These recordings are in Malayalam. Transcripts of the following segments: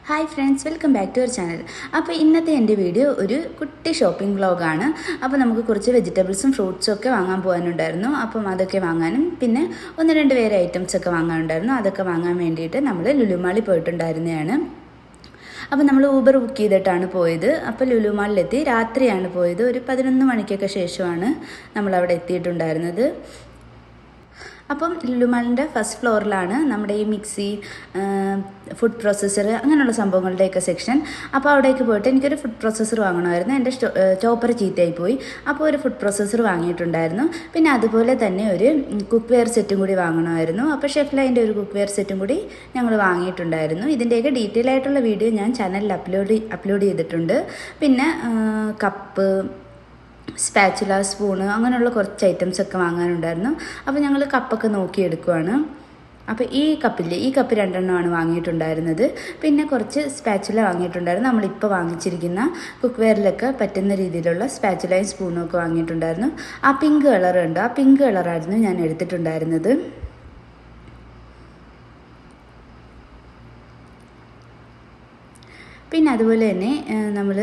Hi friends, welcome back to our channel. അപ്പോൾ ഇന്നത്തെ എൻ്റെ വീഡിയോ ഒരു കുട്ടി ഷോപ്പിംഗ് വ്ളോഗാണ്. അപ്പോൾ നമുക്ക് കുറച്ച് വെജിറ്റബിൾസും ഫ്രൂട്ട്സും ഒക്കെ വാങ്ങാൻ പോകാനുണ്ടായിരുന്നു. അപ്പം അതൊക്കെ വാങ്ങാനും പിന്നെ ഒന്ന് രണ്ട് വേറെ ഐറ്റംസൊക്കെ വാങ്ങാനുണ്ടായിരുന്നു. അതൊക്കെ വാങ്ങാൻ വേണ്ടിയിട്ട് നമ്മൾ ലുലു മാളിൽ പോയിട്ടുണ്ടായിരുന്നതാണ്. അപ്പോൾ നമ്മൾ ഊബർ ബുക്ക് ചെയ്തിട്ടാണ് പോയത്. അപ്പോൾ ലുലു മാളിലെത്തി രാത്രിയാണ് പോയത്. ഒരു 11 മണിക്കൊക്കെ ശേഷമാണ് നമ്മളവിടെ എത്തിയിട്ടുണ്ടായിരുന്നത്. അപ്പം ലുലു മാളിൻ്റെ ഫസ്റ്റ് ഫ്ലോറിലാണ് നമ്മുടെ ഈ മിക്സി, ഫുഡ് പ്രോസസ്സർ അങ്ങനെയുള്ള സംഭവങ്ങളുടെയൊക്കെ സെക്ഷൻ. അപ്പോൾ അവിടേക്ക് പോയിട്ട് എനിക്കൊരു ഫുഡ് പ്രോസസ്സർ വാങ്ങണമായിരുന്നു. എൻ്റെ ചോപ്പർ ചീത്തയായി പോയി. അപ്പോൾ ഒരു ഫുഡ് പ്രോസസ്സർ വാങ്ങിയിട്ടുണ്ടായിരുന്നു. പിന്നെ അതുപോലെ തന്നെ ഒരു കുക്ക് വെയർ സെറ്റും കൂടി വാങ്ങണമായിരുന്നു. അപ്പോൾ ഷെഫ് ലൈൻ്റെ ഒരു കുക്ക് വെയർ സെറ്റും കൂടി ഞങ്ങൾ വാങ്ങിയിട്ടുണ്ടായിരുന്നു. ഇതിൻ്റെയൊക്കെ ഡീറ്റെയിൽ ആയിട്ടുള്ള വീഡിയോ ഞാൻ ചാനലിൽ അപ്ലോഡ് ചെയ്തിട്ടുണ്ട്. പിന്നെ കപ്പ്, സ്പാച്ചുല, സ്പൂണ് അങ്ങനെയുള്ള കുറച്ച് ഐറ്റംസൊക്കെ വാങ്ങാനുണ്ടായിരുന്നു. അപ്പോൾ ഞങ്ങൾ കപ്പൊക്കെ നോക്കിയെടുക്കുവാണ്. അപ്പോൾ ഈ കപ്പ് 2 എണ്ണമാണ് വാങ്ങിയിട്ടുണ്ടായിരുന്നത്. പിന്നെ കുറച്ച് സ്പാച്ചുല വാങ്ങിയിട്ടുണ്ടായിരുന്നു. നമ്മളിപ്പോൾ വാങ്ങിച്ചിരിക്കുന്ന കുക്ക് വെയറിലൊക്കെ പറ്റുന്ന രീതിയിലുള്ള സ്പാച്ചുലയും സ്പൂണും ഒക്കെ വാങ്ങിയിട്ടുണ്ടായിരുന്നു. ആ പിങ്ക് കളറുണ്ട്, ആ പിങ്ക് കളറായിരുന്നു ഞാൻ എടുത്തിട്ടുണ്ടായിരുന്നത്. പിന്നെ അതുപോലെ തന്നെ നമ്മൾ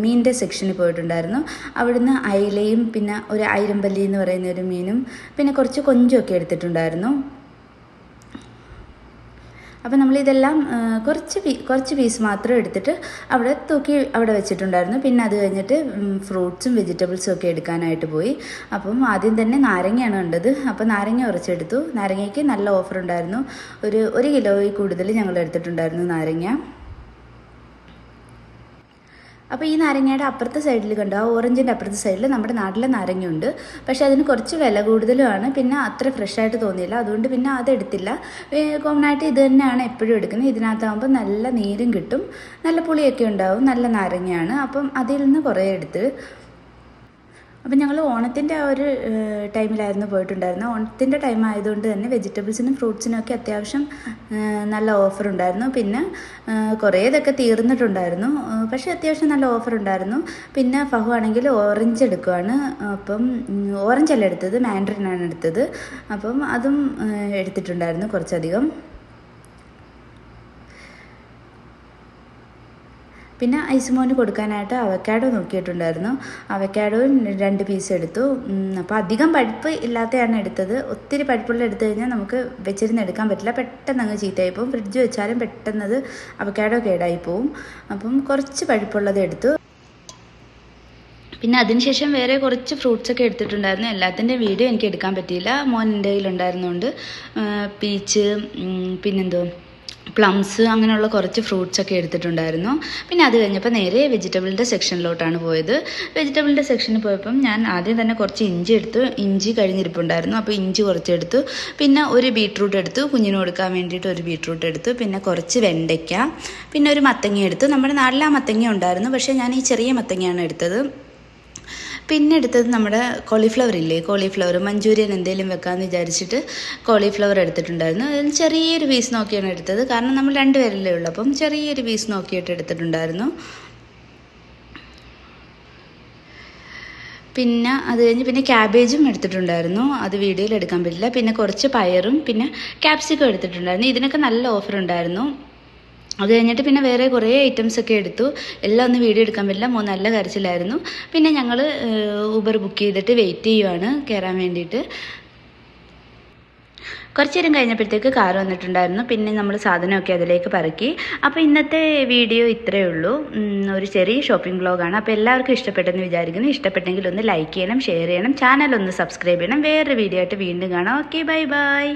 മീനിൻ്റെ സെക്ഷനിൽ പോയിട്ടുണ്ടായിരുന്നു. അവിടുന്ന് അയിലയും പിന്നെ ഒരു ആയിരമ്പല്ലി എന്ന് പറയുന്ന ഒരു മീനും പിന്നെ കുറച്ച് കൊഞ്ചുമൊക്കെ എടുത്തിട്ടുണ്ടായിരുന്നു. അപ്പോൾ നമ്മളിതെല്ലാം കുറച്ച് പീസ് മാത്രം എടുത്തിട്ട് അവിടെ വെച്ചിട്ടുണ്ടായിരുന്നു. പിന്നെ അത് കഴിഞ്ഞിട്ട് ഫ്രൂട്ട്സും വെജിറ്റബിൾസും ഒക്കെ എടുക്കാനായിട്ട് പോയി. അപ്പം ആദ്യം തന്നെ നാരങ്ങയാണ് കണ്ടത്. അപ്പോൾ നാരങ്ങ കുറച്ചെടുത്തു. നാരങ്ങയ്ക്ക് നല്ല ഓഫർ ഉണ്ടായിരുന്നു. ഒരു കിലോയിൽ കൂടുതൽ ഞങ്ങൾ എടുത്തിട്ടുണ്ടായിരുന്നു നാരങ്ങ. അപ്പോൾ ഈ നാരങ്ങയുടെ അപ്പുറത്തെ സൈഡിൽ കണ്ടോ, ആ ഓറഞ്ചിൻ്റെ അപ്പുറത്തെ സൈഡിൽ നമ്മുടെ നാട്ടിലെ നാരങ്ങയുണ്ട്. പക്ഷേ അതിന് കുറച്ച് വില കൂടുതലുമാണ്. പിന്നെ അത്ര ഫ്രഷായിട്ട് തോന്നിയില്ല, അതുകൊണ്ട് പിന്നെ അതെടുത്തില്ല. കോമൺ ആയിട്ട് ഇത് തന്നെയാണ് എപ്പോഴും എടുക്കുന്നത്. ഇതിനകത്താകുമ്പോൾ നല്ല നീരും കിട്ടും, നല്ല പുളിയൊക്കെ ഉണ്ടാവും, നല്ല നാരങ്ങയാണ്. അപ്പം അതിൽ നിന്ന് കുറേ എടുത്ത്. അപ്പം ഞങ്ങൾ ഓണത്തിൻ്റെ ആ ഒരു ടൈമിലായിരുന്നു പോയിട്ടുണ്ടായിരുന്നത്. ഓണത്തിൻ്റെ ടൈം ആയതുകൊണ്ട് തന്നെ വെജിറ്റബിൾസിനും ഫ്രൂട്ട്സിനും ഒക്കെ അത്യാവശ്യം നല്ല ഓഫർ ഉണ്ടായിരുന്നു. പിന്നെ കുറേ ഇതൊക്കെ തീർന്നിട്ടുണ്ടായിരുന്നു, പക്ഷേ അത്യാവശ്യം നല്ല ഓഫർ ഉണ്ടായിരുന്നു. പിന്നെ ഫഹു ആണെങ്കിൽ ഓറഞ്ച് എടുക്കുവാണ്. അപ്പം ഓറഞ്ചല്ല എടുത്തത്, മാൻഡറിനാണ് എടുത്തത്. അപ്പം അതും എടുത്തിട്ടുണ്ടായിരുന്നു കുറച്ചധികം. പിന്നെ ഐസുമോന് കൊടുക്കാനായിട്ട് അവക്കാഡോ നോക്കിയിട്ടുണ്ടായിരുന്നു. അവക്കാഡോയും 2 പീസ് എടുത്തു. അപ്പോൾ അധികം പഴുപ്പ് ഇല്ലാത്തതാണ് എടുത്തത്. ഒത്തിരി പഴുപ്പുള്ള എടുത്തു കഴിഞ്ഞാൽ നമുക്ക് വെച്ചിരുന്ന് എടുക്കാൻ പറ്റില്ല, പെട്ടെന്ന് അങ്ങ് ചീത്തയായി പോകും. ഫ്രിഡ്ജ് വെച്ചാലും പെട്ടെന്നത് അവക്കാഡോ കേടായി പോവും. അപ്പം കുറച്ച് പഴുപ്പുള്ളത് എടുത്തു. പിന്നെ അതിനുശേഷം വേറെ കുറച്ച് ഫ്രൂട്ട്സൊക്കെ എടുത്തിട്ടുണ്ടായിരുന്നു. എല്ലാത്തിൻ്റെ വീഡിയോ എനിക്ക് എടുക്കാൻ പറ്റിയില്ല, മോൻ എൻ്റെ കയ്യിലുണ്ടായിരുന്നുകൊണ്ട്. പീച്ച്, പിന്നെന്തോ പ്ലംസ് അങ്ങനെയുള്ള കുറച്ച് ഫ്രൂട്ട്സൊക്കെ എടുത്തിട്ടുണ്ടായിരുന്നു. പിന്നെ അത് കഴിഞ്ഞപ്പോൾ നേരെ വെജിറ്റബിളിൻ്റെ സെക്ഷനിലോട്ടാണ് പോയത്. വെജിറ്റബിളിൻ്റെ സെക്ഷനിൽ പോയപ്പം ഞാൻ ആദ്യം തന്നെ കുറച്ച് ഇഞ്ചി എടുത്തു. ഇഞ്ചി കഴിഞ്ഞിരിപ്പുണ്ടായിരുന്നു, അപ്പോൾ ഇഞ്ചി കുറച്ചെടുത്തു. പിന്നെ ഒരു ബീട്രൂട്ട് എടുത്തു, കുഞ്ഞിന് കൊടുക്കാൻ വേണ്ടിയിട്ട് ഒരു ബീട്രൂട്ട് എടുത്തു. പിന്നെ കുറച്ച് വെണ്ടയ്ക്ക, പിന്നെ ഒരു മത്തങ്ങ എടുത്തു. നമ്മുടെ നാട്ടിൽ ആ മത്തങ്ങ ഉണ്ടായിരുന്നു, പക്ഷേ ഞാൻ ഈ ചെറിയ മത്തങ്ങയാണ് എടുത്തത്. പിന്നെ എടുത്തത് നമ്മുടെ കോളിഫ്ലവർ ഇല്ലേ, കോളിഫ്ലവർ മഞ്ചൂരിയൻ എന്തെങ്കിലും വെക്കാമെന്ന് വിചാരിച്ചിട്ട് കോളിഫ്ലവർ എടുത്തിട്ടുണ്ടായിരുന്നു. അതിൽ ചെറിയൊരു പീസ് നോക്കിയാണ് എടുത്തത്, കാരണം നമ്മൾ 2 പേരല്ലേ ഉള്ളൂ. അപ്പം ചെറിയൊരു പീസ് നോക്കിയിട്ട് എടുത്തിട്ടുണ്ടായിരുന്നു. പിന്നെ അത് കഴിഞ്ഞ് പിന്നെ ക്യാബേജും എടുത്തിട്ടുണ്ടായിരുന്നു. അത് വീഡിയോയിൽ എടുക്കാൻ പറ്റില്ല. പിന്നെ കുറച്ച് പയറും പിന്നെ ക്യാപ്സിക്കം എടുത്തിട്ടുണ്ടായിരുന്നു. ഇതിനൊക്കെ നല്ല ഓഫർ ഉണ്ടായിരുന്നു. അത് കഴിഞ്ഞിട്ട് പിന്നെ വേറെ കുറേ ഐറ്റംസൊക്കെ എടുത്തു. എല്ലാം ഒന്നും വീഡിയോ എടുക്കാൻ പറ്റില്ല, മോൻ നല്ല കരച്ചിലായിരുന്നു. പിന്നെ ഞങ്ങൾ ഊബർ ബുക്ക് ചെയ്തിട്ട് വെയിറ്റ് ചെയ്യുവാണ് കയറാൻ വേണ്ടിയിട്ട്. കുറച്ച് നേരം കഴിഞ്ഞപ്പോഴത്തേക്ക് കാർ വന്നിട്ടുണ്ടായിരുന്നു. പിന്നെ നമ്മൾ സാധനമൊക്കെ അതിലേക്ക് പറക്കി. അപ്പോൾ ഇന്നത്തെ വീഡിയോ ഇത്രയേ ഉള്ളൂ, ഒരു ചെറിയ ഷോപ്പിംഗ് വ്ളോഗാണ്. അപ്പോൾ എല്ലാവർക്കും ഇഷ്ടപ്പെട്ടെന്ന് വിചാരിക്കുന്നു. ഇഷ്ടപ്പെട്ടെങ്കിൽ ഒന്ന് ലൈക്ക് ചെയ്യണം, ഷെയർ ചെയ്യണം, ചാനൽ ഒന്ന് സബ്സ്ക്രൈബ് ചെയ്യണം. വേറൊരു വീഡിയോ ആയിട്ട് വീണ്ടും കാണാം. Okay, bye bye.